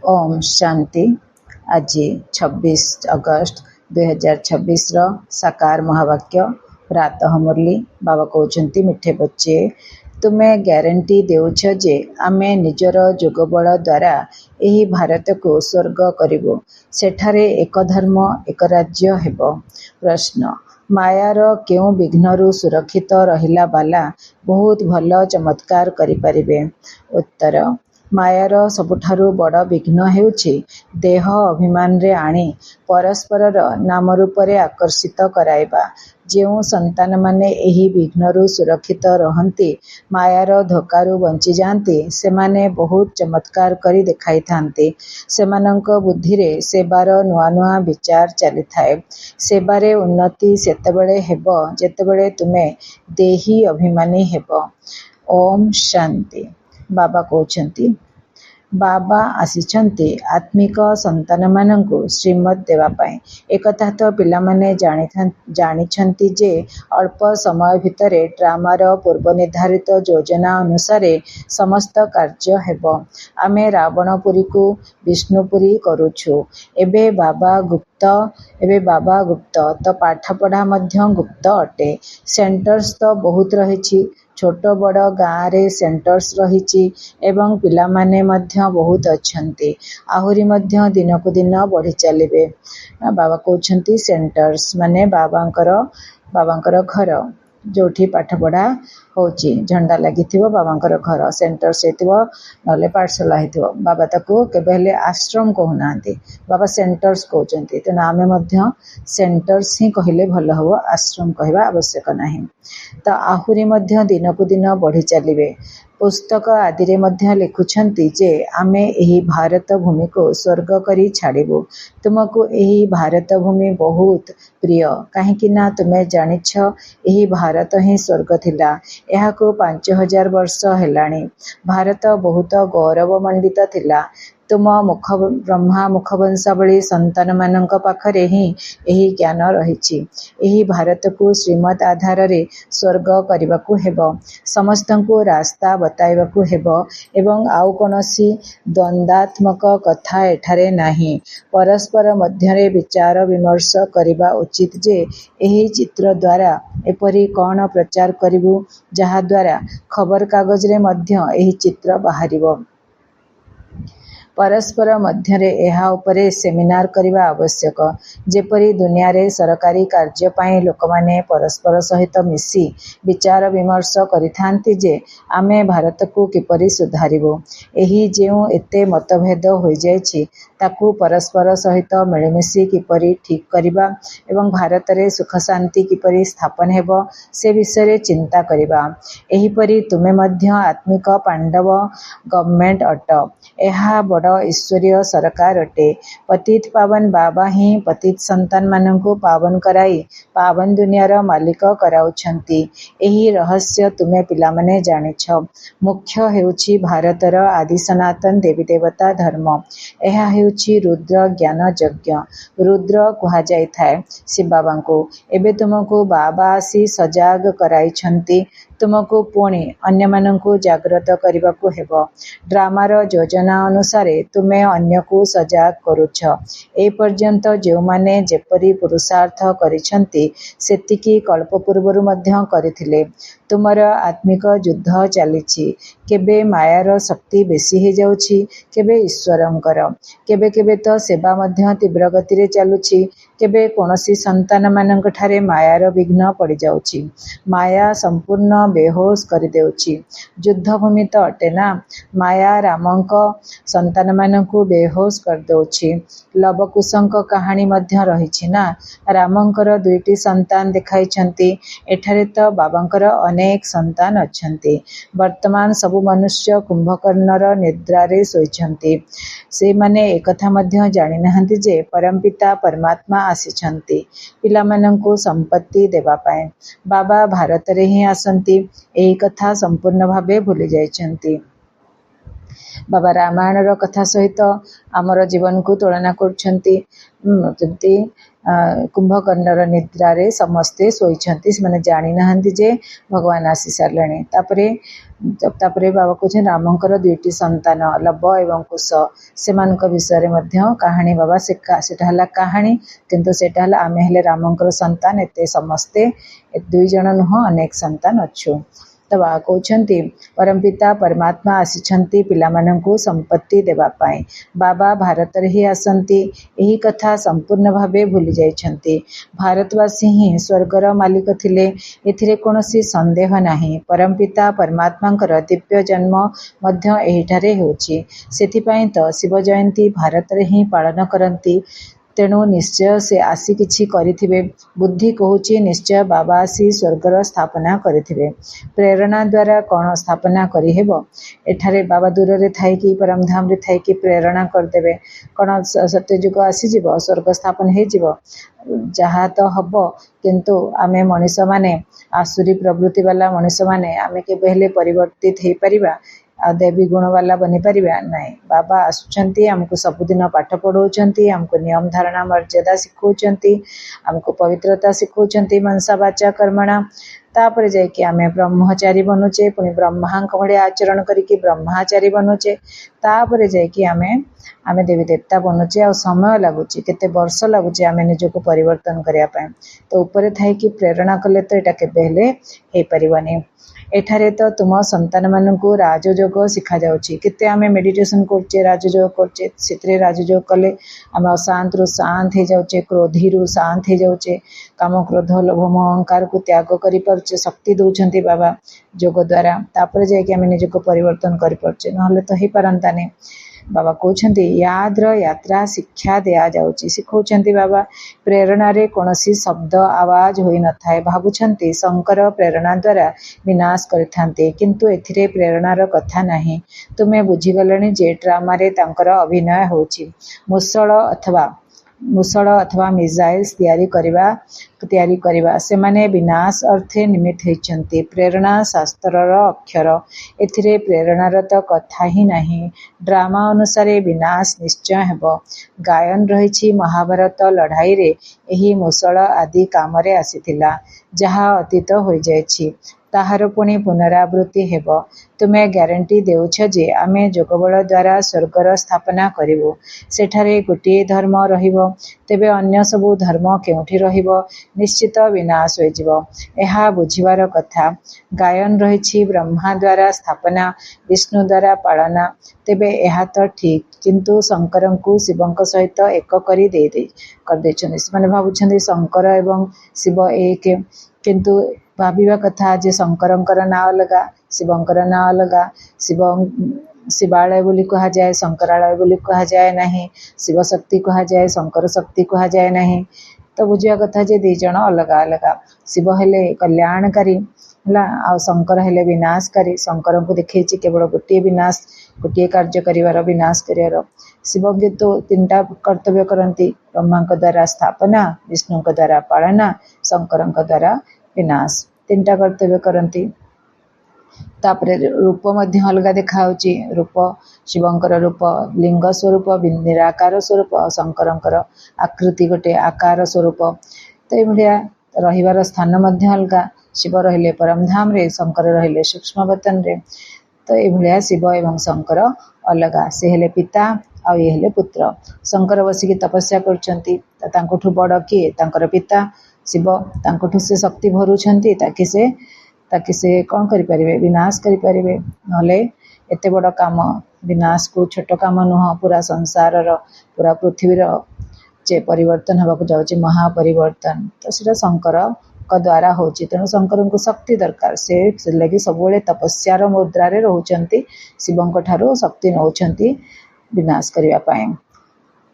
ओम शांति। आज 26 अगस्त 2026 साकार महावाक्य प्रातः मुरली बाबा कहते मिठे बच्चे तुम्हें ग्यारंटी देउछ जे आमे निजर जोगबल द्वारा एही भारत को स्वर्ग करिबो। सेठारे एक धर्म एक राज्य हेबो। प्रश्न मायार केउ विघ्नरु सुरक्षित रहिला बाला बहुत भल चमत्कार करिपारिबे। उत्तर मायार सबुठारु बड़ विघ्न हेउछि देह अभिमान रे आनी परस्परर नाम रूपरे आकर्षित कराइबा। जेउ संतान माने एही विघ्नरु सुरक्षित रहंती मायार धोकारु बंची जांती सेमाने बहुत चमत्कार करी देखाई थांती। सेमानंक बुद्धि रे सेबार नुआ नुआ विचार चली थाए। सेबारे उन्नति सेतेबेले हेबो जेतेबेले तुमे देही अभिमानी हेबो। ओम शांति। बाबा कहते बाबा आसीचंती आत्मिक संतान मानंकु श्रीमत देवा पाए। एकथा तो पिला माने जानिछंती जे अल्प समय भितरे ड्रामार पूर्व निर्धारित योजना अनुसार समस्त कार्य हेबो। आमे रावणपुरी को विष्णुपुरी करूछु। एबे बाबा गुप्त तो पाठ पढ़ा मध्य गुप्त अटे। सेंटर्स तो बहुत रहिछि। छोट बड़ गाँ रे सेंटर्स रहिछि एवं पिला माने मध्य बहुत अच्छन्ति। आहुरी मध्य दिन को दिन बढ़ी चलिबे। बाबा कहउछन्ति सेंटर्स माने बाबांकर घर जोठी पाठ पढ़ा होची झंडा लागिथिबो बाबांकर घर सेंटर्स हेतिबो नले पाठशाला हेतिबो। बाबा ताको केबे हेले आश्रम कहउनांती बाबा सेंटर्स कहउछन्ति। तेना आमे मध्य सेंटर्स ही कहिले भल हबो आश्रम कहवा आवश्यक नाही। तो आहुरी मध्य दिन को दिन बढ़ी चलिबे। पुस्तक आदि रे मध्य लिखुछन्ति जे आमे एही भारत भूमि को स्वर्ग करी छाड़िबो। तुमको एही भारत भूमि बहुत प्रिय काहेकि ना तुमे जानिछ एही भारत ही स्वर्ग थिला। एहाको 5000 वर्ष हेलाणी। भारत बहुत गौरवमंडित थिला। तुम ब्रह्मा मुखवंशावली संतान मानंक पाखरे ही एही ज्ञान रहिछि। एही भारत को श्रीमत आधार रे स्वर्ग करिबाकू हेबो। समस्तंको रास्ता बताइबाकू हेबो एवं आउ कोनोसी द्वंद्वात्मक कथा एठारे नाही। परस्पर मध्यरे विचार विमर्श करिबा उचित जे एही चित्र द्वारा एपरी कौन प्रचार करिबु जहा द्वारा खबर कागज रे मध्य एही चित्र बाहरिबो। परस्पर मध्यरे एहा उपरे सेमिनार करिबा आवश्यक। जेपरी दुनिया रे सरकारी कार्य पाए लोकमाने परस्पर सहित मिसी विचार विमर्श करिथांती जे आमे भारत को किपरि सुधारिबो। एही जेउ एते मतभेद होई जायछि ताकू परस्पर सहित मिलिमिशि किपरि ठीक करिबा एवं भारत रे सुख शांति किपरि स्थापन हेबो से विषय रे चिंता करिबा। एहीपरि तुमे मध्य आत्मिक पांडव गवर्नमेंट अट। एहा बड़ ईश्वरीय सरकार अटे। पतित पावन बाबा ही पतित संतान मानंकु पावन कराई पावन दुनियार मालिक कराउछंती। एही रहस्य तुमे पिला माने जानिछ। मुख्य हेउछि भारतर आदि सनातन देवी देवता धर्म। एहा हेउछि रुद्र ज्ञान यज्ञ। रुद्र कुहा जाय थाए शिव बाबा को। एबे तुमको बाबा आसी सजाग कराइछंती। तुमको पुणी अन्य मानंकु जागृत करिबाकू हेबो। ड्रामार योजना अनुसार तुमे अन्य को सजाग करूछ। ए पर्यंत जो माने जेपरी पुरुषार्थ करिछंती सेतिकी कल्प पूर्वरु मध्य करिथिले। तुमर आत्मिक युद्ध चलिछि। केबे मायार शक्ति बेसी हे जाउछि केबे ईश्वरंकर। केबे केबे तो सेवा मध्य तीव्र गति रे चालुछि। केबे कोनोसी संतान मानंक ठारे मायार विघ्न पड़ी जाउछि। माया संपूर्ण बेहोश करि देउछि। युद्ध भूमि तो अटे ना। माया रामंक संतान मानंकु बेहोश कर देउछि। लवकुशंक कहानी मध्य रहिछि ना। रामंकर दुईटी संतान देखाइछंती। एठारे तो बाबांकर अनेक संतान अछंती। वर्तमान सबु मनुष्य कुंभकर्णर निद्रा रे सोइछंती। से माने एकथा मध्य जानि नाहंती जे परमपिता परमात्मा आसीछंती पिला मानंकु संपत्ति देबा पाए। बाबा भारत रे ही आसंती। एही कथा संपूर्ण भाबे भूली जाइछंती। बाबा रामायण कथा सहित आमर जीवन को तुलना करछंती जमती कुंभकर्णर निद्रारे समस्ते शोइछंती से जानी नाहंती जे भगवान आसी सारले तापरे बाबा कहते रामंकर दुईटी संतान लव एवं कुश से विषय कहानी बाबा सेटा कहानी किंतु सेटा आमे हेले रामंकर संतान एते समस्ते दुई जन नुह अनेक संतान अच्छु। तो बाबा कहते परमपिता परमात्मा आसीछंती पिलामानंकु संपत्ति देवा पाए बाबा भारत रे ही आसंती यही कथा संपूर्ण भावे भूली जाइछंती। भारतवासी ही स्वर्गर मालिक थिले एथिरे कोनोसी संदेह नाही। परमपिता परमात्मांकर दिव्य जन्म मध्य एहिठारे होछि सेथिपाई तो शिव जयंती भारत रे ही पालन करंती। तेणु निश्चय से आसी किछि करिथिबे बुद्धि कहूची निश्चय बाबा आसी स्वर्गर स्थापना करिथिबे। प्रेरणा द्वारा कौन स्थापना करिहेबो एठारे बाबा दूर रे थाई कि परमधाम रे थाई कि प्रेरणा करदेबे कौन सत्ययुग आसी जीवो स्वर्ग स्थापन हे जीवो जहा तो हबो किंतु आमे मनुष्य माने आसुरी प्रवृत्ति वाला मनुष्य माने आमे केबे हेले परिवर्तित हे परिबा देवी गुण वाला बनी पारिबा नहीं। बाबा आसुचंती हमको सबुदिन पाठ पढ़ाउचंती हमको नियम धारणा मर्यादा सिखौचंती हमको पवित्रता सिखौचंती मनसा वाचा कर्मणा तापर जाइए आम ब्रह्मचारी बनूचे पुणी ब्रह्मांक भाई आचरण करके ब्रह्मचारी बनूचे तापर जाइए आम देवी देवता बनूचे आ समय लगुच केते वर्ष लगुच आम निजक परिवर्तन करने तो ऊपर थाई कि प्रेरणा कले तो यहाँ केबे हो पारनी। एठारे तो तुम संतान मानू राजयोग शिखा जाउछि केते आमे मेडिटेशन करचे राजयोग करचे सेतरे राजयोग कले आमे अशांत रु शांत हो जाउचे क्रोधी रु शांत हो जाउचे काम क्रोध लोभ मोह अहंकार को त्याग करि परचे शक्ति दउछंती बाबा योग द्वारा तापर जाय आमे निजको परिवर्तन करि परचे नहले तो हे पारंतानी। बाबा कहते याद्र यात्रा शिक्षा दिया जाउची शिखौचंती बाबा प्रेरणा रे कोनोसी शब्द आवाज होई न थाए भाबुछंती शंकर प्रेरणा द्वारा विनाश करिथांते किंतु एथिरे प्रेरणार कथा नाही। तुमे बुझीगलणी जे ड्रामा रे तांकर अभिनय होची मुसळ अथवा मिसाइल्स तैयारी करिबा से माने विनाश अर्थे निमित्त होइछंती। प्रेरणा शास्त्रर अक्षर एथिरे प्रेरणार तो कथा ही नहीं। ड्रामा अनुसार विनाश निश्चय हेबो। गायन रहिछि महाभारत लड़ाई रे एही मुसळ आदि काम रे आसीथिला जहा अतीत होई जायछि ताहार पुणी पुनरावृत्ति हेबो। तुमे ग्यारंटी देउछ जे आमे जोगबल द्वारा स्वर्गर स्थापना करिवो सेठारे गोटे धर्म रहिबो तेबे अन्य सबु धर्म केउठी रहिबो निश्चित विनाश होई जिवो एहा बुझिवार कथा। गायन रहिछि ब्रह्मा द्वारा स्थापना विष्णु द्वारा पालना तेबे एहा तो ठीक किंतु शंकरंकु शिवंक सहित एक करी कर देछन माने भाबुछन शंकर एवं शिव एक किंतु भाविबा कथा जे शंकरंकर ना अलगा शिवंकर ना अलगा शिवालय बोली कहा जाए शंकरालय बोली कहा जाए नहीं शिव शक्ति कहा जाए शंकर शक्ति कहा जाए नहीं तो बुझिया कथा जे दी जण अलगा अलगा शिव हेले कल्याणकारी हला आ शंकर हेले विनाशकारी शंकर को देखैछि केवल गोटे विनाश गोटे कार्य करिवार विनाश करिवार शिव भी तो तीनटा कर्तव्य करती ब्रह्मा द्वारा स्थापना विष्णु द्वारा पालना शंकर द्वारा विनाश तीनटा कर्तव्य करती। तापरे रूप मध्य अलग देखा रूप शिवंकर रूप लिंग स्वरूप निराकार स्वरूप शंकरंकर आकृति गोटे आकार स्वरूप तो ये रहिबार स्थान मध्य अलग शिव रहिले परमधाम रे शंकर रहिले सूक्ष्म बतन रे तो ये शिव एवं शंकर अलग से हेले पिता आ ये हेले पुत्र शंकर बसिकी तपस्या करछंती तांकोठु बड़ किए तांकर पिता शिव तांकोठु से शक्ति भरुछंती ताकि से कौन करें विनाश करें नले एते बड़ काम विनाश को छोट काम नुह पूरा संसार पूरा पृथ्वी जे परिवर्तन होगा जाऊँगी महापरिवर्तन तो सीटा शंकर का द्वारा होची तेणु शंकर को शक्ति दरकार से लगी सब तपस्यार मुद्रारे रोचंती शिवंक ठारू शक्ति नौचंती विनाश करने पाए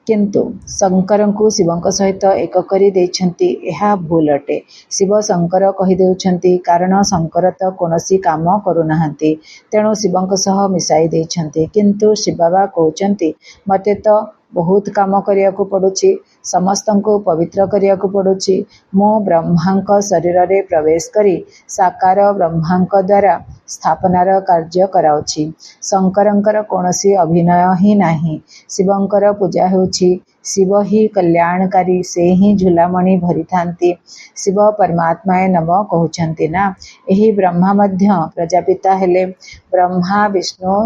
किंतु शंकर को शिवंक सहित एक करी देछंती एहा भूल अटे। शिव शंकर कही देउछंती कारण शंकर तो कोनोसी काम करुनाहांती तेणु शिवंक सह मिसाई देछंती किंतु शिव बाबा कहउछंती मते तो बहुत काम करिया को पड़ुछि समस्तंको पवित्र करिया को पड़ुछि मो ब्रह्मांक शरीर रे प्रवेश करी साकार ब्रह्मांक द्वारा स्थापनार कार्य कराउछि शंकरंकर कौनसी अभिनय ही नाही शिवंकर पूजा हेउछि शिव ही कल्याणकारी से ही झुलामणि भरी थांती शिव परमात्माए नम कहउछंती ना एही ब्रह्मा मध्य प्रजापिता हेले ब्रह्मा विष्णु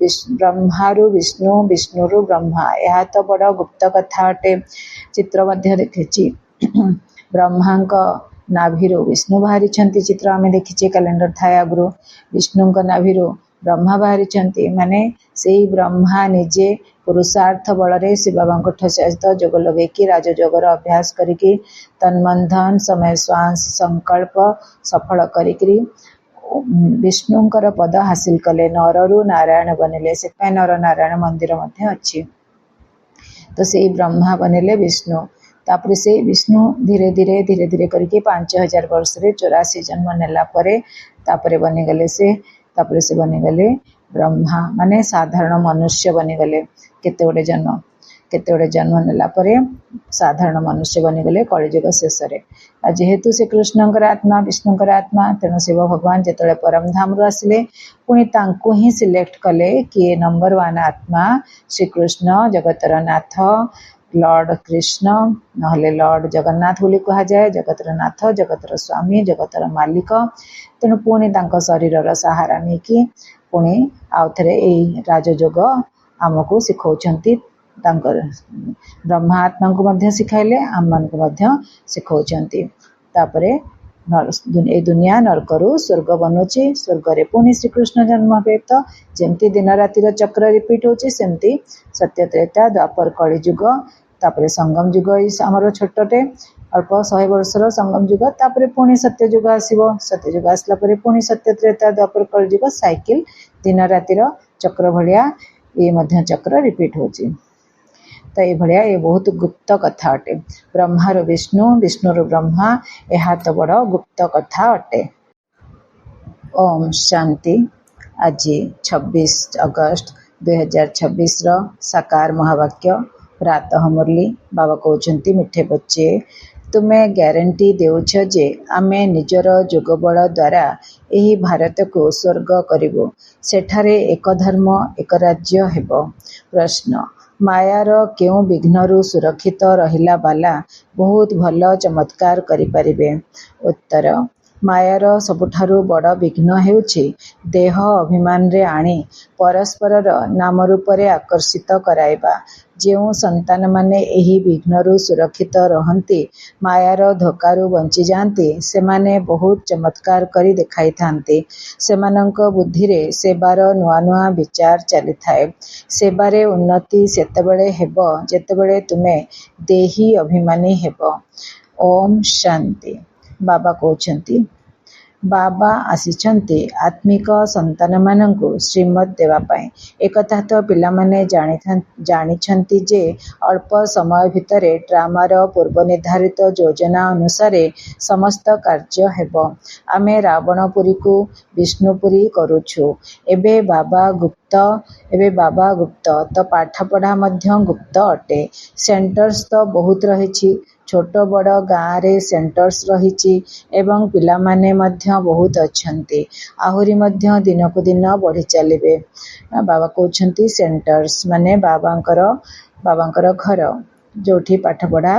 ब्रह्मारु विष्णु विष्णुरु ब्रह्मा यह तो बड़ गुप्त कथा अटे चित्र मध्य देखिछि ब्रह्मांक नाभिरु विष्णु बाहरी चित्र आम देखीचे कैलेंडर थाए आगु विष्णु नाभिरु ब्रह्मा बाहरी माने से ब्रह्मा निजे पुरुषार्थ बल शिव बाबा सहित जोग लगे राजयोगर अभ्यास करी तन्मंधन समय श्वास संकल्प सफल करी विष्णुंकर पद हासिल कले नररु नारायण बनिले से नर नारायण मंदिर मध्य अच्छी तो से ब्रह्मा बनिले विष्णु तापर से विष्णु धीरे धीरे धीरे धीरे करके 5000 वर्ष रे 84 जन्म नेला परे तापरे बनिगले से तापर से बनिगले ब्रह्मा माने साधारण मनुष्य बनिगले केते गोटे जन्म नेला परे साधारण मनुष्य बनिगले कलिजुग शेष रे जेहेतु से कृष्णंकर आत्मा विष्णुंकर आत्मा तेणु शिव भगवान जेतले परम धाम रु आसिले पुणी तांको ही सिलेक्ट कले कि नंबर 1 आत्मा श्री कृष्ण जगतर नाथ लॉर्ड कृष्ण नहले लॉर्ड जगन्नाथ बोली कहा जाए जगतर नाथ जगतर स्वामी जगतर मालिक तेणु पुणी तांको शरीरर सहारा नहीं पुणी आउ थे यही राजयोग आमको शिखौछंती ब्रह्मा आत्मा को मध्य सिखाइले आम मान को मध्य शिखौछंती तापरे ए दुनिया नरकरू स्वर्ग बनुची स्वर्ग रे पुणी श्रीकृष्ण जन्म हे तो जमती दिन रातिर चक्र रिपीट होची सेमती सत्य त्रेता द्वापर कलिजुग तापरे संगम युग आमर छोटे अल्प 100 वर्षर संगम युग तापरे पुणी सत्य युग आसीबो सत्य युग आसला परे पुणी सत्य त्रेता द्वापर कलिजुग साइकिल दिन रातिर चक्र भलिया ये मध्य चक्र रिपीट होची तो ये बहुत गुप्त कथा अटे ब्रह्मार विष्णु विष्णुर ब्रह्मा यह तो बड़ गुप्त कथा अटे। ओम शांति। आज 26 अगस्त 2026 साकार महावाक्य प्रातः मुरली बाबा कहते मिठे बच्चे तुम्हें ग्यारंटी देउछ जे आमे निजर जोग बल द्वारा यही भारत को स्वर्ग करिबो सेठारे एक धर्म एक राज्य हेबो। प्रश्न मायार केउ विघ्नरु सुरक्षित रहिला बाला बहुत भल चमत्कार करि परिबे। उत्तर मायार सबुठारु बड़ विघ्न हेउछि देह अभिमान रे आनी परस्परर नाम रूपरे आकर्षित कराइबा। जेउ संतान माने एही विघ्नरु सुरक्षित रहंती मायार धोकारु बंची जाती सेमाने बहुत चमत्कार करी देखाई थांती। सेमानंक बुद्धि रे सेवार नुआ नुआ विचार चली थाए। सेवारे उन्नति सेतेबेले हेबो जेतेबेले तुमे देही अभिमानी हेबो। ओम शांति। बाबा कहते बाबा आसीचंती आत्मिक संतान मानंकु श्रीमत देवा पाए। एकथा तो पिला माने जानिछंती जे अल्प समय भितरे ड्रामार पूर्व निर्धारित योजना अनुसार समस्त कार्य हेबो। आमे रावणपुरी को विष्णुपुरी करूछु। एबे बाबा गुप्त तो पाठ पढ़ा मध्य गुप्त अटे। सेंटर्स तो बहुत रही छोट बड़ गाँव रे सेंटर्स रही एवं पिला माने मध्य बहुत अच्छंती आहुरी मध्य दिन को दिन बढ़ी चलिबे। बाबा कहते सेंटर्स माने बाबांकर घर जोठी पाठ पढ़ा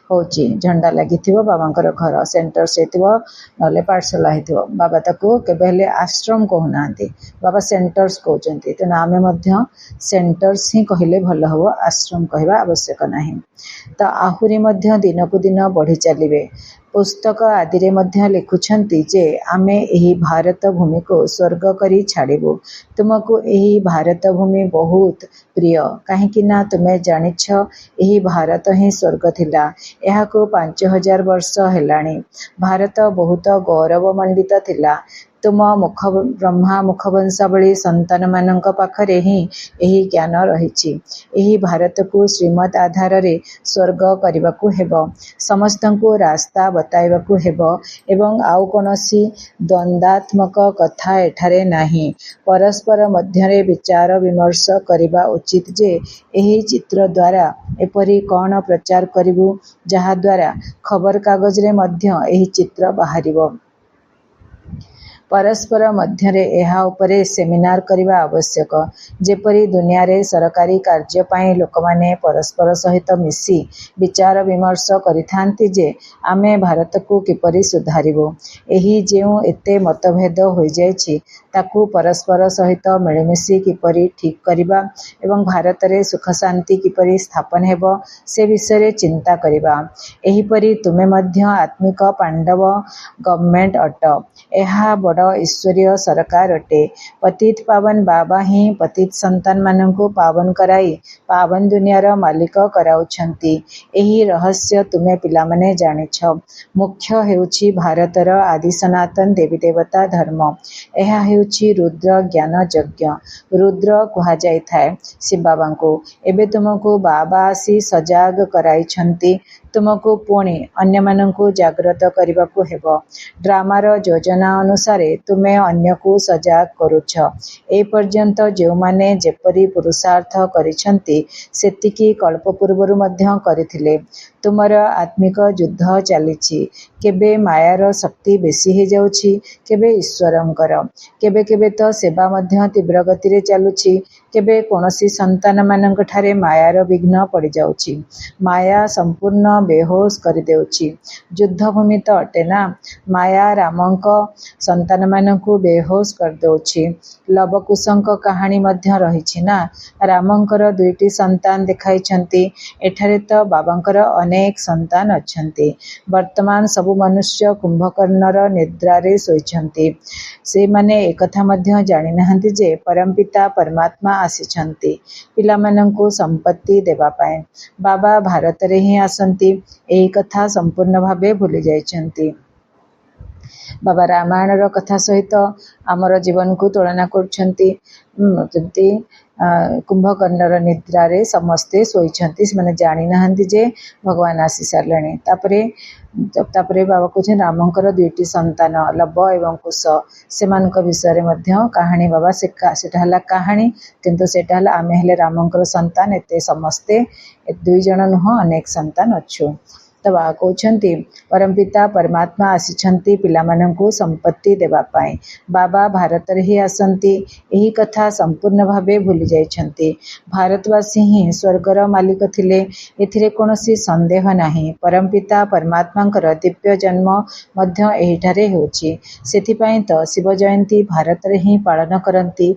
होची झंडा लगी बाबांकर घर सेंटर्स नले पाठशाला हेतिबो। बाबा ताको केबेले आश्रम कहूना बाबा सेंटर्स कहते तेना आमे मध्य सेंटर्स ही कहले भल हबो आश्रम कहवा आवश्यक नहीं। तो आहुरी मध्य दिन को दिन बढ़ी चलिबे। पुस्तक आदि रे मध्य लिखुछंती जे आमे एही भारत भूमि को स्वर्ग करी छाड़िबो। तुमको एही भारत भूमि बहुत प्रिय कहीं ना तुमे जानिछ एही भारत ही स्वर्ग थिला। यहाको 5000 वर्ष हेलाणी। भारत बहुत गौरव मंडित थिला। ତୁମ ବ୍ରହ୍ମା ମୁଖବଂଶାବଳୀ ସନ୍ତାନମାନଙ୍କ ପାଖରେ ହିଁ ଏହି ଜ୍ଞାନ ରହିଛି। ଏହି ଭାରତକୁ ଶ୍ରୀମତ୍ ଆଧାରରେ ସ୍ୱର୍ଗ କରିବାକୁ ହେବ। ସମସ୍ତଙ୍କୁ ରାସ୍ତା ବତାଇବାକୁ ହେବ ଏବଂ ଆଉ କୌଣସି ଦ୍ୱନ୍ଦାତ୍ମକ କଥା ଏଠାରେ ନାହିଁ। ପରସ୍ପର ମଧ୍ୟରେ ବିଚାର ବିମର୍ଶ କରିବା ଉଚିତ ଯେ ଏହି ଚିତ୍ର ଦ୍ୱାରା ଏପରି କ'ଣ ପ୍ରଚାର କରିବୁ ଯାହାଦ୍ୱାରା ଖବରକାଗଜରେ ମଧ୍ୟ ଏହି ଚିତ୍ର ବାହାରିବ। ପରସ୍ପର ମଧ୍ୟରେ ଏହା ଉପରେ ସେମିନାର କରିବା ଆବଶ୍ୟକ। ଯେପରି ଦୁନିଆରେ ସରକାରୀ କାର୍ଯ୍ୟ ପାଇଁ ଲୋକମାନେ ପରସ୍ପର ସହିତ ମିଶି ବିଚାର ବିମର୍ଶ କରିଥାନ୍ତି ଯେ ଆମେ ଭାରତକୁ କିପରି ସୁଧାରିବୁ। ଏହି ଯେଉଁ ଏତେ ମତଭେଦ ହୋଇଯାଇଛି ତାକୁ ପରସ୍ପର ସହିତ ମିଳିମିଶି କିପରି ଠିକ୍ କରିବା ଏବଂ ଭାରତରେ ସୁଖଶାନ୍ତି କିପରି ସ୍ଥାପନ ହେବ ସେ ବିଷୟରେ ଚିନ୍ତା କରିବା। ଏହିପରି ତୁମେ ମଧ୍ୟ ଆତ୍ମିକ ପାଣ୍ଡବ ଗଭର୍ଣ୍ଣମେଣ୍ଟ ଅଟ। ଏହା ବଡ଼ ଈଶ୍ୱରୀୟ ସରକାର ଅଟେ। ପତିତ ପାବନ ବାବା ହିଁ ପତିତ ସନ୍ତାନମାନଙ୍କୁ ପାବନ କରାଇ ପାବନ ଦୁନିଆର ମାଲିକ କରାଉଛନ୍ତି। ଏହି ରହସ୍ୟ ତୁମେ ପିଲାମାନେ ଜାଣିଛ। ମୁଖ୍ୟ ହେଉଛି ଭାରତର ଆଦି ସନାତନ ଦେବୀ ଦେବତା ଧର୍ମ। ଏହା ହେଉଛି ରୁଦ୍ର ଜ୍ଞାନ ଯଜ୍ଞ। ରୁଦ୍ର କୁହାଯାଇଥାଏ ଶିବବାବାଙ୍କୁ। ଏବେ ତୁମକୁ ବାବା ଆସି ସଜାଗ କରାଇଛନ୍ତି। ତୁମକୁ ପୁଣି ଅନ୍ୟମାନଙ୍କୁ ଜାଗ୍ରତ କରିବାକୁ ହେବ। ଡ୍ରାମାର ଯୋଜନା ଅନୁସାରେ ତୁମେ ଅନ୍ୟକୁ ସଜାଗ କରୁଛ। ଏପର୍ଯ୍ୟନ୍ତ ଯେଉଁମାନେ ଯେପରି ପୁରୁଷାର୍ଥ କରିଛନ୍ତି ସେତିକି କଳ୍ପ ପୂର୍ବରୁ ମଧ୍ୟ କରିଥିଲେ। ତୁମର ଆତ୍ମିକ ଯୁଦ୍ଧ ଚାଲିଛି। କେବେ ମାୟାର ଶକ୍ତି ବେଶୀ ହୋଇଯାଉଛି, କେବେ ଈଶ୍ୱରଙ୍କର। କେବେ କେବେ ତ ସେବା ମଧ୍ୟ ତୀବ୍ର ଗତିରେ ଚାଲୁଛି। କେବେ କୌଣସି ସନ୍ତାନମାନଙ୍କଠାରେ ମାୟାର ବିଘ୍ନ ପଡ଼ିଯାଉଛି। ମାୟା ସମ୍ପୂର୍ଣ୍ଣ ବେହୋସ କରିଦେଉଛି। ଯୁଦ୍ଧଭୂମି ତ ଅଟେ ନା। ମାୟା ରାମଙ୍କ ସନ୍ତାନମାନଙ୍କୁ ବେହୋସ କରିଦେଉଛି। ଲବକୁଶଙ୍କ କାହାଣୀ ମଧ୍ୟ ରହିଛି ନା। ରାମଙ୍କର 2ଟି ସନ୍ତାନ ଦେଖାଇଛନ୍ତି। ଏଠାରେ ତ ବାବାଙ୍କର ଅନେକ ସନ୍ତାନ ଅଛନ୍ତି। ବର୍ତ୍ତମାନ ସବୁ ମନୁଷ୍ୟ କୁମ୍ଭକର୍ଣ୍ଣର ନିଦ୍ରାରେ ଶୋଇଛନ୍ତି। ସେମାନେ ଏକଥା ମଧ୍ୟ ଜାଣିନାହାନ୍ତି ଯେ ପରମପିତା ପରମାତ୍ମା ଆସିଛନ୍ତି ପିଲାମାନଙ୍କୁ ସମ୍ପତ୍ତି ଦେବା ପାଇଁ। ବାବା ଭାରତରେ ହିଁ ଆସନ୍ତି। ଏହି କଥା ସମ୍ପୂର୍ଣ୍ଣ ଭାବେ ଭୁଲି ଯାଇଛନ୍ତି। ବାବା ରାମାୟଣର କଥା ସହିତ ଆମର ଜୀବନକୁ ତୁଳନା କରୁଛନ୍ତି। ଯେମିତି କୁମ୍ଭକର୍ଣ୍ଣର ନିଦ୍ରାରେ ସମସ୍ତେ ଶୋଇଛନ୍ତି। ସେମାନେ ଜାଣିନାହାନ୍ତି ଯେ ଭଗବାନ ଆସି ସାରିଲେଣି। ତାପରେ ବାବା କହୁଛନ୍ତି ରାମଙ୍କର 2ଟି ସନ୍ତାନ ଲବ ଏବଂ କୁଶ। ସେମାନଙ୍କ ବିଷୟରେ ମଧ୍ୟ କାହାଣୀ ବାବା ସେଟା ହେଲା କାହାଣୀ, କିନ୍ତୁ ସେଟା ହେଲା ଆମେ ହେଲେ ରାମଙ୍କର ସନ୍ତାନ। ଏତେ ସମସ୍ତେ 2 ଜଣ ନୁହଁ, ଅନେକ ସନ୍ତାନ ଅଛୁ। ତ ବାବା କହୁଛନ୍ତି ପରମପିତା ପରମାତ୍ମା ଆସିଛନ୍ତି ପିଲାମାନଙ୍କୁ ସମ୍ପତ୍ତି ଦେବା ପାଇଁ। ବାବା ଭାରତରେ ହିଁ ଆସନ୍ତି। ଏହି କଥା ସମ୍ପୂର୍ଣ୍ଣ ଭାବେ ଭୁଲି ଯାଇଛନ୍ତି। ଭାରତବାସୀ ହିଁ ସ୍ୱର୍ଗର ମାଲିକ ଥିଲେ, ଏଥିରେ କୌଣସି ସନ୍ଦେହ ନାହିଁ। ପରମପିତା ପରମାତ୍ମାଙ୍କର ଦିବ୍ୟ ଜନ୍ମ ମଧ୍ୟ ଏହିଠାରେ ହେଉଛି। ସେଥିପାଇଁ ତ ଶିବ ଜୟନ୍ତୀ ଭାରତରେ ହିଁ ପାଳନ କରନ୍ତି।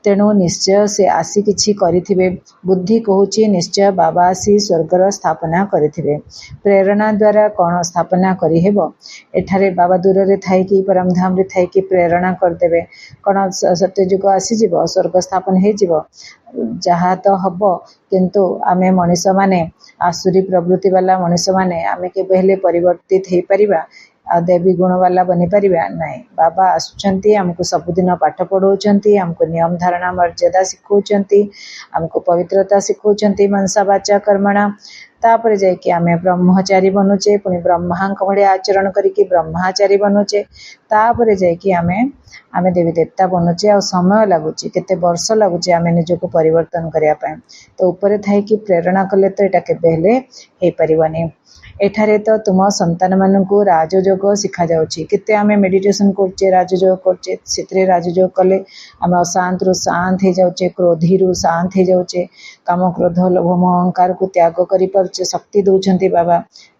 ତେଣୁ ନିଶ୍ଚୟ ସେ ଆସି କିଛି କରିଥିବେ। ବୁଦ୍ଧି କହୁଛି ନିଶ୍ଚୟ ବାବା ଆସି ସ୍ୱର୍ଗର ସ୍ଥାପନା କରିଥିବେ। ପ୍ରେରଣା ଦ୍ୱାରା କ'ଣ ସ୍ଥାପନା କରିହେବ? ଏଠାରେ ବାବା ଦୂରରେ ଥାଇକି ପରମଧାମରେ ଥାଇକି ପ୍ରେରଣା କରିଦେବେ। କ'ଣ ସତ୍ୟଯୁଗ ଆସିଯିବ, ସ୍ୱର୍ଗ ସ୍ଥାପନ ହେଇଯିବ? ଯାହା ତ ହବ। କିନ୍ତୁ ଆମେ ମଣିଷମାନେ, ଆସୁରୀ ପ୍ରବୃତ୍ତି ବାଲା ମଣିଷମାନେ, ଆମେ କେବେ ହେଲେ ପରିବର୍ତ୍ତିତ ହେଇପାରିବା ଆଉ ଦେବୀ ଗୁଣବାଲା ବନିପାରିବା ନାହିଁ। ବାବା ଆସୁଛନ୍ତି, ଆମକୁ ସବୁଦିନ ପାଠ ପଢ଼ଉଛନ୍ତି, ଆମକୁ ନିୟମ ଧାରଣା ମର୍ଯ୍ୟାଦା ଶିଖଉଛନ୍ତି, ଆମକୁ ପବିତ୍ରତା ଶିଖଉଛନ୍ତି ମନସା ବାଚା କର୍ମଣା। ତାପରେ ଯାଇକି ଆମେ ବ୍ରହ୍ମଚାରୀ ବନୁଛେ, ପୁଣି ବ୍ରହ୍ମାଙ୍କ ଭଳିଆ ଆଚରଣ କରିକି ବ୍ରହ୍ମାଚାରୀ ବନୁଛେ। ତାପରେ ଯାଇକି ଆମେ ଦେବୀ ଦେବତା ବନୁଛେ। ଆଉ ସମୟ ଲାଗୁଛି, କେତେ ବର୍ଷ ଲାଗୁଛି ଆମେ ନିଜକୁ ପରିବର୍ତ୍ତନ କରିବା ପାଇଁ। ତ ଉପରେ ଥାଇକି ପ୍ରେରଣା କଲେ ତ ଏଇଟା କେବେ ହେଲେ ହେଇପାରିବନି। ଏଠାରେ ତ ତୁମ ସନ୍ତାନମାନଙ୍କୁ ରାଜଯୋଗ ଶିଖାଯାଉଛି। କେତେ ଆମେ ମେଡ଼ିଟେସନ୍ କରୁଛେ, ରାଜଯୋଗ କରୁଛେ। ସେଥିରେ ରାଜଯୋଗ କଲେ ଆମେ ଅଶାନ୍ତରୁ ଶାନ୍ତ ହେଇଯାଉଛେ, କ୍ରୋଧୀରୁ ଶାନ୍ତ ହେଇଯାଉଛେ, କାମ କ୍ରୋଧ ଲୋଭ ମୋହ ଅହଙ୍କାରକୁ ତ୍ୟାଗ କରିପାରୁଛେ। ଶକ୍ତି ଦେଉଛନ୍ତି ବାବା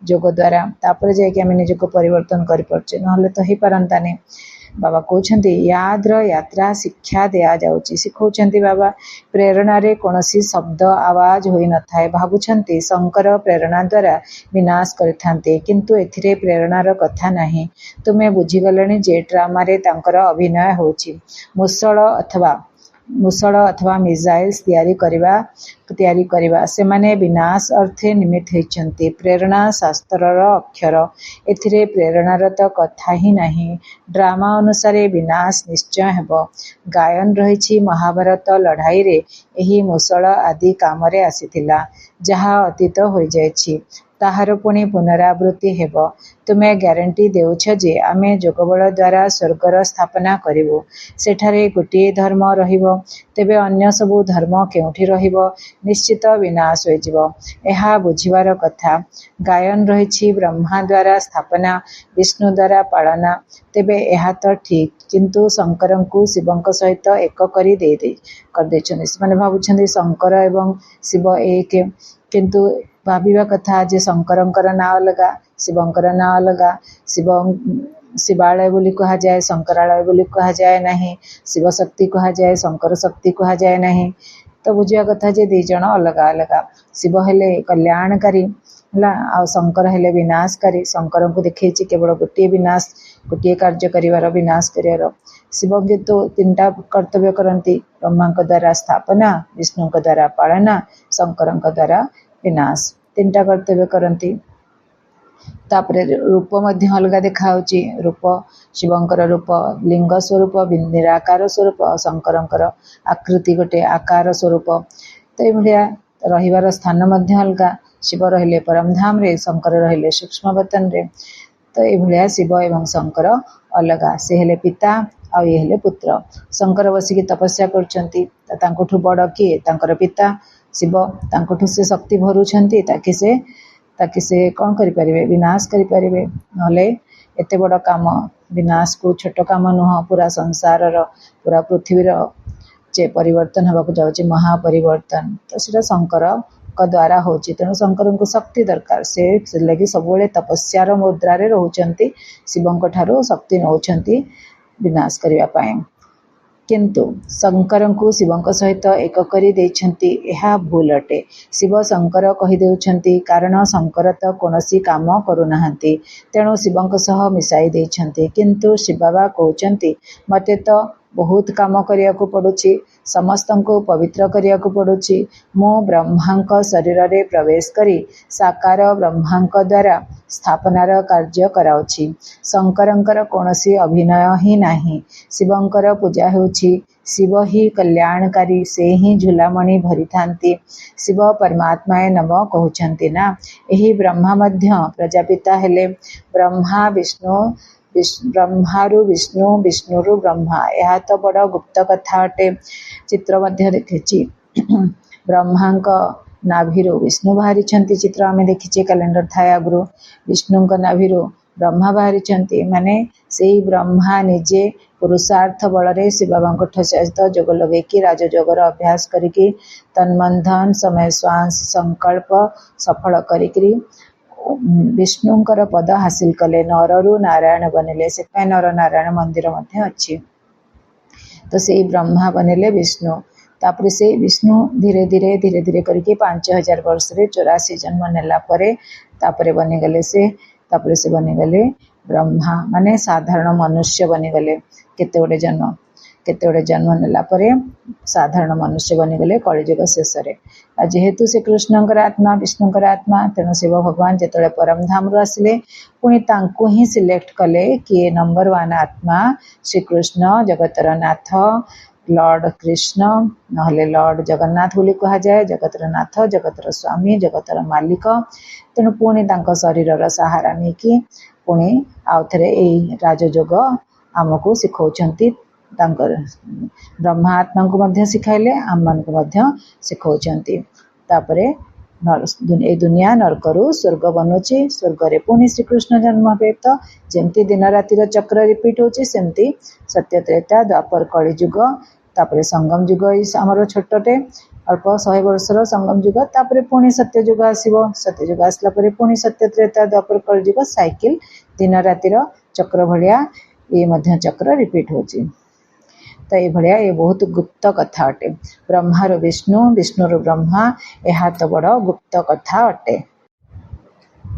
ଯୋଗ ଦ୍ୱାରା। ତାପରେ ଯାଇକି ଆମେ ନିଜକୁ ପରିବର୍ତ୍ତନ କରିପାରୁଛେ, ନହେଲେ ତ ହେଇପାରନ୍ତାନି। ବାବା କହୁଛନ୍ତି ୟାଦ୍ର ଯାତ୍ରା ଶିକ୍ଷା ଦିଆଯାଉଛି, ଶିଖଉଛନ୍ତି ବାବା। ପ୍ରେରଣାରେ କୌଣସି ଶବ୍ଦ ଆୱାଜ ହୋଇନଥାଏ। ଭାବୁଛନ୍ତି ଶଙ୍କର ପ୍ରେରଣା ଦ୍ୱାରା ବିନାଶ କରିଥାନ୍ତି, କିନ୍ତୁ ଏଥିରେ ପ୍ରେରଣାର କଥା ନାହିଁ। ତୁମେ ବୁଝିଗଲଣି ଯେ ଡ୍ରାମାରେ ତାଙ୍କର ଅଭିନୟ ହେଉଛି। ମୂଷଳ ଅଥବା मूषल अथवा मिसाइल्स तैयारी करिबा सेमाने विनाश अर्थे निमित्त होइछन्ति। प्रेरणा शास्त्रर अक्षर एथिरे प्रेरणार तो कथा ही नाही। ड्रामा अनुसार विनाश निश्चय हेबो। गायन रहिछि महाभारत लड़ाई रे एही मूषल आदि कामरे आसीथिला, जहा अतीत होई जायछि ताहार पुणी पुनरावृत्ति हेब। तुमे ग्यारंटी देउछ जे आमे जोगबल द्वारा स्वर्गर स्थापना करिबु, सेठारे गोटिए धर्म रहिबो, तेबे अन्य सबु धर्म केउठी रहिबो? निश्चित विनाश होई जिवो। एहा बुझिबार कथा। गायन रहिछि ब्रह्मा द्वारा स्थापना, विष्णु द्वारा पालना, तेबे एहा तो ठीक, किंतु शंकरंकु शिवंक सहित एक करी करदैछन्ति। माने भाबुछन्ति शंकर एवं शिव एक, किंतु भाविबा कथा जे शंकरंकर ना अलगा, शिवंकर ना अलगा। शिवालय बोली कहा जाए, शंकरालय बोली कहा जाए नहीं। शिव शक्ति कहा जाए, शंकर शक्ति कहा जाए नहीं। तो बुझिया कथा जे दी जण अलगा अलगा। शिव हेले कल्याणकारी हला, आ शंकर हेले विनाशकारी। शंकर को देखैछि केवल गोटे विनाश, गोटे कार्य करिवार, विनाश करिवार। शिव तो तीनटा कर्तव्य करती, ब्रह्मा द्वारा स्थापना, विष्णु द्वारा पालना, शंकर द्वारा विनाश, तीनटा कर्तव्य करती। तापरे रूप मध्य अलग देखा। रूप शिवंकर रूप लिंग स्वरूप, निराकार स्वरूप, शंकरंकर आकृति गोटे आकार स्वरूप। तो ये रहिबार स्थान मध्य अलग। शिव रहिले परमधाम रे, शंकर रहिले सूक्ष्म बतन रे। तो ये शिव एवं शंकर अलग। से हेले पिता आ ये हेले पुत्र। शंकर बसिकी तपस्या करछन्ति, तांकोठु बड़ किए? तांकर पिता शिव। तांकोठु से शक्ति भरुछन्ति, ताकि से कौन करि परिबे? विनाश करि परिबे। नले एते बड़ काम विनाश को छोट काम नुह। पूरा संसारर, पूरा पृथ्वीर जे परिवर्तन होबाकु जाउछि, महापरिवर्तन, तो सेटा शंकर का द्वारा होछि। तेणु शंकर को शक्ति दरकार। से लगी सबुले तपस्यार मुद्रा रे रहउछन्ति, शिवंक ठारो शक्ति नउछन्ति विनाश करिवा पाए। किंतु शंकर को शिवंक सहित एक करी देइछन्ति, एहा भूल अटे। शिव शंकर कहि देउछन्ति, कारण शंकर तो कोनोसी काम करुनाहांति, तेणु शिवंक सह मिसाई देइछन्ति। किंतु शिव बाबा कहउछन्ति, मते तो बहुत काम करियाकु पड़ुछि, समस्तंको पवित्र करियाकु पड़ुछि। मो ब्रह्मांक शरीर रे प्रवेश करी साकार ब्रह्मांक द्वारा स्थापनार कार्य कराउछि। शंकरंकर कोनोसी अभिनय ही नाही। शिवंकर पूजा हेउछि। शिव ही कल्याणकारी, से ही झुलामणि भरी थांती। शिव परमात्माए नम कहउछन्ति ना। एही ब्रह्मा मध्य प्रजापिता हेले ब्रह्मा विष्णु, ब्रह्मारु विष्णु, विष्णुरु ब्रह्मा। यह तो बड़ गुप्त कथा अटे। चित्र मध्य देखिछि। ब्रह्मांक नाभिरु विष्णु बाहरी चित्र आमे देखिछे, कैलेंडर थाए आगुरु। विष्णुंक नाभिरु ब्रह्मा बाहरी, माने सेई ब्रह्मा निजे पुरुषार्थ बलरे शिव बाबांक सहित जोग लगेकी राजयोगर अभ्यास करिकी तन्मन समय श्वास संकल्प सफल करिकी विष्णुंकर पद हासिल कले। नररु नारायण बनिले, से नर नारायण मंदिर मध्य अच्छी। तो से ब्रह्मा बनिले विष्णु। तापरे से विष्णु धीरे धीरे धीरे धीरे करके 5000 वर्ष रे 84 जन्म नेला परे तापरे बनिगले से। तापरे से बनिगले ब्रह्मा, माने साधारण मनुष्य बनिगले। केते गोटे जन्म नेला परे साधारण मनुष्य बनिगले कलिजुग शेष रे। जेहेतु से कृष्णंकर आत्मा, विष्णुंकर आत्मा, तेणु शिव भगवान जेतले परमधाम रु आसिले, पुणी तांको ही सिलेक्ट कले कि नंबर 1 आत्मा श्री कृष्ण, जगतर नाथ, लॉर्ड कृष्ण नहले लॉर्ड जगन्नाथ बोली कहा जाए। जगतर नाथ, जगतर स्वामी, जगतर मालिक। तेणु पुणी तांको शरीरर सहारा नेकी पुणी आउ थरे एई राजयोग आमको शिखौछन्ति। तांकर ब्रह्मा आत्मा को मध्य सिखाइले, आम मान को मध्य शिखौछन्ति। तापरे ए दुनिया नरकरू स्वर्ग बनुची। स्वर्ग रे पुणी श्री कृष्ण जन्म हेबे। तो जेमती दिन रातिर चक्र रिपीट होची, सेमती सत्य त्रेता द्वापर कलिजुग, तापरे संगम युग आमर छोटटे अल्प 100 वर्षर संगम युग। तापरे पुणी सत्य युग आसीबो। सत्य युग आसला परे पुणी सत्य त्रेता द्वापर कलिजुग। साइकिल दिन रातिर चक्र भलिया ये मध्य चक्र रिपीट होची। तो ये भलिया ये बहुत गुप्त कथा अटे। ब्रह्मार विष्णु, विष्णुर ब्रह्मा, यह तो बड़ गुप्त कथा अटे।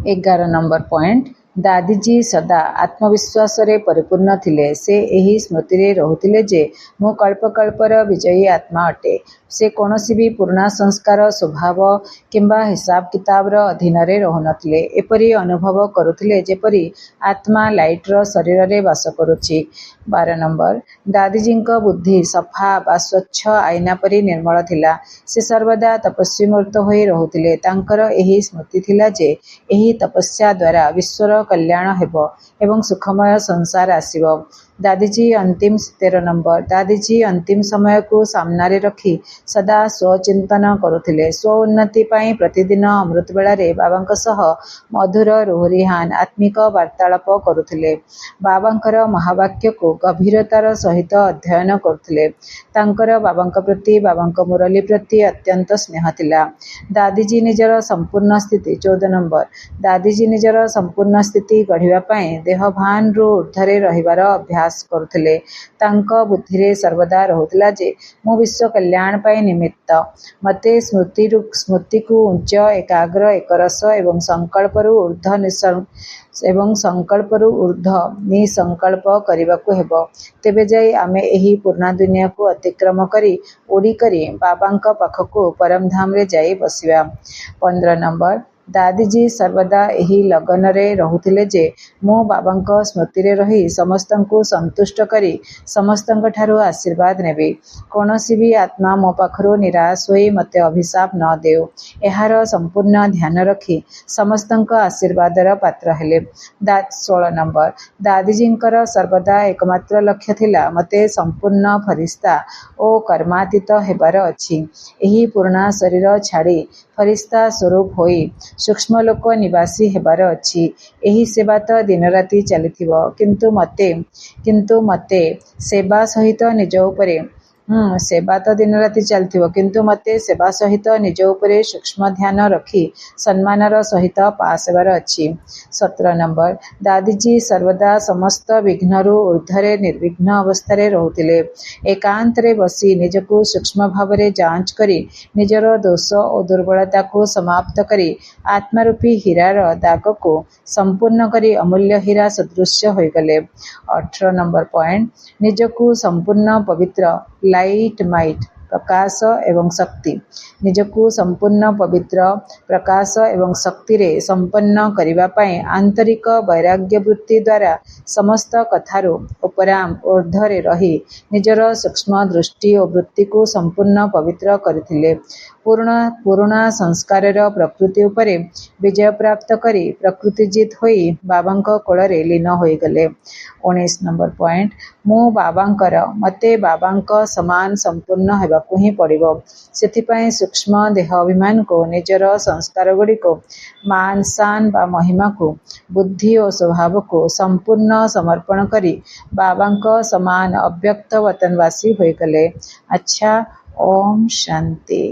11 नंबर पॉइंट, ଦାଦିଜୀ ସଦା ଆତ୍ମବିଶ୍ୱାସରେ ପରିପୂର୍ଣ୍ଣ ଥିଲେ। ସେ ଏହି ସ୍ମୃତିରେ ରହୁଥିଲେ ଯେ ମୁଁ କଳ୍ପକଳ୍ପର ବିଜୟୀ ଆତ୍ମା ଅଟେ। ସେ କୌଣସି ବି ପୁରୁଣା ସଂସ୍କାର, ସ୍ୱଭାବ କିମ୍ବା ହିସାବ କିତାବର ଅଧୀନରେ ରହୁନଥିଲେ। ଏପରି ଅନୁଭବ କରୁଥିଲେ ଯେପରି ଆତ୍ମା ଲାଇଟ୍ର ଶରୀରରେ ବାସ କରୁଛି। 12 ନମ୍ବର, ଦାଦିଜୀଙ୍କ ବୁଦ୍ଧି ସଫା ବା ସ୍ୱଚ୍ଛ ଆଇନା ପରି ନିର୍ମଳ ଥିଲା। ସେ ସର୍ବଦା ତପସ୍ୱୀମୂର୍ତ୍ତ ହୋଇ ରହୁଥିଲେ। ତାଙ୍କର ଏହି ସ୍ମୃତି ଥିଲା ଯେ ଏହି ତପସ୍ୟା ଦ୍ୱାରା ବିଶ୍ୱର କଲ୍ୟାଣ ହେବ ଏବଂ ସୁଖମୟ ସଂସାର ଆସିବ। ଦାଦିଜୀ ଅନ୍ତିମ 13 ନମ୍ବର, ଦାଦିଜୀ ଅନ୍ତିମ ସମୟକୁ ସାମ୍ନାରେ ରଖି ସଦା ସ୍ୱଚିନ୍ତନ କରୁଥିଲେ। ସ୍ୱ ଉନ୍ନତି ପାଇଁ ପ୍ରତିଦିନ ଅମୃତ ବେଳାରେ ବାବାଙ୍କ ସହ ମଧୁର ରୋହରିହାନ ଆତ୍ମିକ ବାର୍ତ୍ତାଳାପ କରୁଥିଲେ। ବାବାଙ୍କର ମହାବାକ୍ୟକୁ ଗଭୀରତାର ସହିତ ଅଧ୍ୟୟନ କରୁଥିଲେ। ତାଙ୍କର ବାବାଙ୍କ ପ୍ରତି, ବାବାଙ୍କ ମୁରଲୀ ପ୍ରତି ଅତ୍ୟନ୍ତ ସ୍ନେହ ଥିଲା। ଦାଦିଜୀ ନିଜର ସମ୍ପୂର୍ଣ୍ଣ ସ୍ଥିତି 14 ନମ୍ବର, ଦାଦିଜୀ ନିଜର ସମ୍ପୂର୍ଣ୍ଣ ସ୍ଥିତି ଗଢ଼ିବା ପାଇଁ ଦେହଭାନରୁ ଉର୍ଦ୍ଧ୍ୱରେ ରହିବାର ଅଭ୍ୟାସ କରୁଥିଲେ। ତାଙ୍କ ବୁଦ୍ଧିରେ ସର୍ବଦା ରହୁଥିଲା ଯେ ମୁଁ ବିଶ୍ୱ କଲ୍ୟାଣ ପାଇଁ ନିମିତ୍ତ। ମୋତେ ସ୍ମୃତିକୁ ଉଚ୍ଚ, ଏକାଗ୍ର, ଏକରସ ଏବଂ ସଂକଳ୍ପରୁ ଉର୍ଦ୍ଧ୍ୱ ନିଃସଂକଳ୍ପ କରିବାକୁ ହେବ। ତେବେ ଯାଇ ଆମେ ଏହି ପୁରୁଣା ଦୁନିଆକୁ ଅତିକ୍ରମ କରି ଉଡ଼ିକରି ବାବାଙ୍କ ପାଖକୁ ପରମଧାମରେ ଯାଇ ବସିବା। 15 ନମ୍ବର, ଦାଦିଜୀ ସର୍ବଦା ଏହି ଲଗନରେ ରହୁଥିଲେ ଯେ ମୁଁ ବାବାଙ୍କ ସ୍ମୃତିରେ ରହି ସମସ୍ତଙ୍କୁ ସନ୍ତୁଷ୍ଟ କରି ସମସ୍ତଙ୍କଠାରୁ ଆଶୀର୍ବାଦ ନେବି। କୌଣସି ବି ଆତ୍ମା ମୋ ପାଖରୁ ନିରାଶ ହୋଇ ମୋତେ ଅଭିଶାପ ନ ଦେଉ। ଏହାର ସମ୍ପୂର୍ଣ୍ଣ ଧ୍ୟାନ ରଖି ସମସ୍ତଙ୍କ ଆଶୀର୍ବାଦର ପାତ୍ର ହେଲେ। 16 ନମ୍ବର, ଦାଦିଜୀଙ୍କର ସର୍ବଦା ଏକମାତ୍ର ଲକ୍ଷ୍ୟ ଥିଲା ମୋତେ ସମ୍ପୂର୍ଣ୍ଣ ଫରିସ୍ତା ଓ କର୍ମାତୀତ ହେବାର ଅଛି। ଏହି ପୁରୁଣା ଶରୀର ଛାଡ଼ି ଫରିସ୍ତା ସ୍ୱରୂପ ହୋଇ ସୂକ୍ଷ୍ମଲୋକ ନିବାସୀ ହେବାର ଅଛି। ଏହି ସେବା ତ ଦିନରାତି ଚାଲିଥିବ, କିନ୍ତୁ ମୋତେ ସେବା ସହିତ ନିଜ ଉପରେ ସୂକ୍ଷ୍ମ ଧ୍ୟାନ ରଖି ସମ୍ମାନର ସହିତ ପାସ୍ ହେବାର ଅଛି। 17 ନମ୍ବର, ଦାଦିଜୀ ସର୍ବଦା ସମସ୍ତ ବିଘ୍ନରୁ ଉର୍ଦ୍ଧ୍ୱରେ ନିର୍ବିଘ୍ନ ଅବସ୍ଥାରେ ରହୁଥିଲେ। ଏକାନ୍ତରେ ବସି ନିଜକୁ ସୂକ୍ଷ୍ମ ଭାବରେ ଯାଞ୍ଚ କରି ନିଜର ଦୋଷ ଓ ଦୁର୍ବଳତାକୁ ସମାପ୍ତ କରି ଆତ୍ମାରୂପୀ ହୀରାର ଦାଗକୁ ସମ୍ପୂର୍ଣ୍ଣ କରି ଅମୂଲ୍ୟ ହୀରା ସଦୃଶ୍ୟ ହୋଇଗଲେ। 18 ନମ୍ବର ପଏଣ୍ଟ, ନିଜକୁ ସମ୍ପୂର୍ଣ୍ଣ ପବିତ୍ର, ଲାଇଟ୍ ମାଇଟ୍, ପ୍ରକାଶ ଏବଂ ଶକ୍ତି। ନିଜକୁ ସମ୍ପୂର୍ଣ୍ଣ ପବିତ୍ର, ପ୍ରକାଶ ଏବଂ ଶକ୍ତିରେ ସମ୍ପନ୍ନ କରିବା ପାଇଁ ଆନ୍ତରିକ ବୈରାଗ୍ୟ ବୃତ୍ତି ଦ୍ୱାରା ସମସ୍ତ କଥାରୁ ଉର୍ଦ୍ଧ୍ୱରେ ରହି ନିଜର ସୂକ୍ଷ୍ମ ଦୃଷ୍ଟି ଓ ବୃତ୍ତିକୁ ସମ୍ପୂର୍ଣ୍ଣ ପବିତ୍ର କରିଥିଲେ। ପୁରୁଣା ସଂସ୍କାରର ପ୍ରକୃତି ଉପରେ ବିଜୟ ପ୍ରାପ୍ତ କରି ପ୍ରକୃତିଜିତ୍ ହୋଇ ବାବାଙ୍କ କୋଳରେ ଲୀନ ହୋଇଗଲେ। 19 ନମ୍ବର ପଏଣ୍ଟ, ମୋତେ ବାବାଙ୍କ ସମାନ ସମ୍ପୂର୍ଣ୍ଣ ହେବାକୁ ହିଁ ପଡ଼ିବ। ସେଥିପାଇଁ ସୂକ୍ଷ୍ମ ଦେହ ଅଭିମାନକୁ, ନିଜର ସଂସ୍କାରଗୁଡ଼ିକୁ, ମାନ ସାନ ବା ମହିମାକୁ, ବୁଦ୍ଧି ଓ ସ୍ୱଭାବକୁ ସମ୍ପୂର୍ଣ୍ଣ ସମର୍ପଣ କରି ବାବାଙ୍କ ସମାନ ଅବ୍ୟକ୍ତ ବତନବାସୀ ହୋଇଗଲେ। ଆଚ୍ଛା, ଓମ୍ ଶାନ୍ତି।